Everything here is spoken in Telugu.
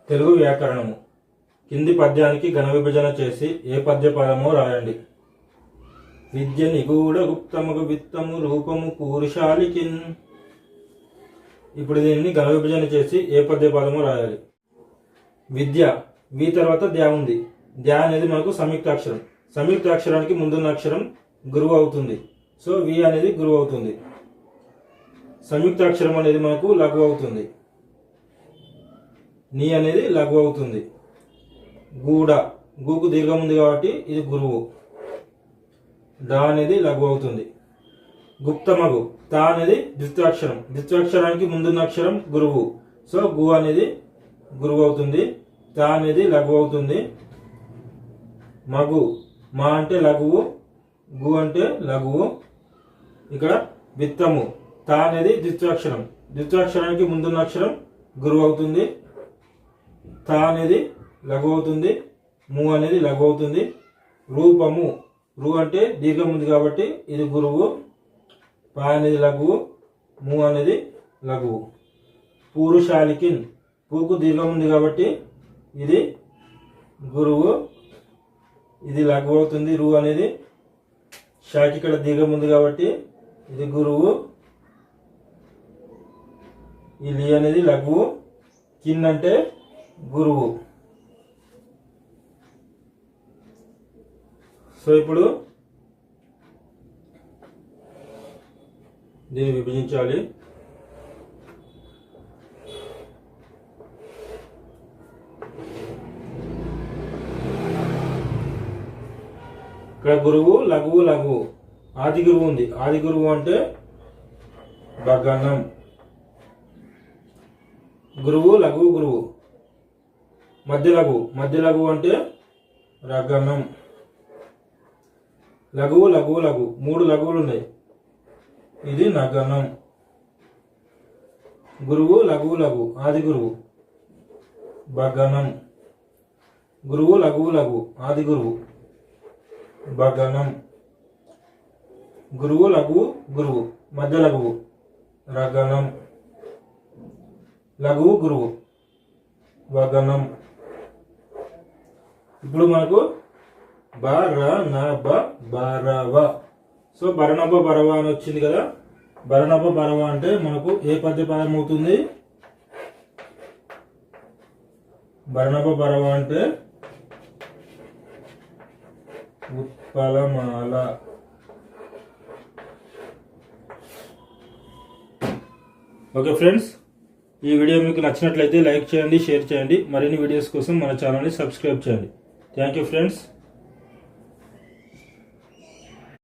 తెలుగు వ్యాకరణము. కింది పద్యానికి ఘన విభజన చేసి ఏ పద్య పదమో రాయండి. విద్య నిగూఢ గుప్తముగు విత్తము రూపము పూరుషాలికిన్. ఇప్పుడు దీన్ని ఘన విభజన చేసి ఏ పద్య పదమో రాయాలి. విద్య, వి తర్వాత ధ్యా ఉంది. ధ్యా అనేది మనకు సంయుక్తాక్షరం. సంయుక్తాక్షరానికి ముందున్న అక్షరం గురువు అవుతుంది. సో వి అనేది గురువు అవుతుంది. సంయుక్తాక్షరం అనేది మనకు లఘు అవుతుంది. నీ అనేది లఘు అవుతుంది. గూడ, గూకు దీర్ఘం ఉంది కాబట్టి ఇది గురువు. డా అనేది లఘు అవుతుంది. గుప్తమగు, తా అనేది ద్విత్వాక్షరం. ద్విత్వాక్షరానికి ముందున్న అక్షరం గురువు. సో గు అనేది గురువు అవుతుంది. తా అనేది లఘు అవుతుంది. మగు, మా అంటే లఘువు, గు అంటే లఘువు. ఇక్కడ విత్తము, తా అనేది ద్విత్వాక్షరం. ద్విత్వాక్షరానికి ముందున్న అక్షరం గురువు అవుతుంది. తా అనేది లఘు అవుతుంది. ము అనేది లఘు అవుతుంది. రూపము, రు అంటే దీర్ఘం ఉంది కాబట్టి ఇది గురువు. పా అనేది లఘువు, ము అనేది లఘువు. పూరుషాలికిన్, పూకు దీర్ఘం ఉంది కాబట్టి ఇది గురువు, ఇది లఘు అవుతుంది. రు అనేది షాకి ఇక్కడ దీర్ఘం ఉంది కాబట్టి ఇది గురువు. ఈ లి అనేది లఘువు. కిన్ అంటే గురువు. సో ఇప్పుడు దీన్ని విభజించాలి. ఇక్కడ గురువు, లఘువు, లఘువు. ఆది గురువు ఉంది. ఆది గురువు అంటే భగనం. గురువు, లఘువు, గురువు. మధ్య లఘువు, మధ్య లఘువు అంటే రగనం. లఘువు, లఘువు, లఘువు. మూడు లఘువులు ఉన్నాయి. ఇది నగనం. గురువు, లఘువు, లఘువు. ఆది గురువు భగనం. గురువు, లఘువు, లఘువు. ఆది గురువు భగనం. గురువు, లఘువు, గురువు. మధ్య లఘువు రగనం. లఘువు, గురువు వగనం. ఇప్పుడు మనకు బరవ. సో బరనభ బరవ అని వచ్చింది కదా. బరనభ బరవ అంటే మనకు ఏ పద్య పదం అవుతుంది? బరనభ బరవ అంటే ఉత్పలమాల. ఓకే ఫ్రెండ్స్, ఈ వీడియో మీకు నచ్చినట్లయితే లైక్ చేయండి, షేర్ చేయండి. మరిన్ని వీడియోస్ కోసం మన ఛానల్ని సబ్స్క్రైబ్ చేయండి. Thank you friends.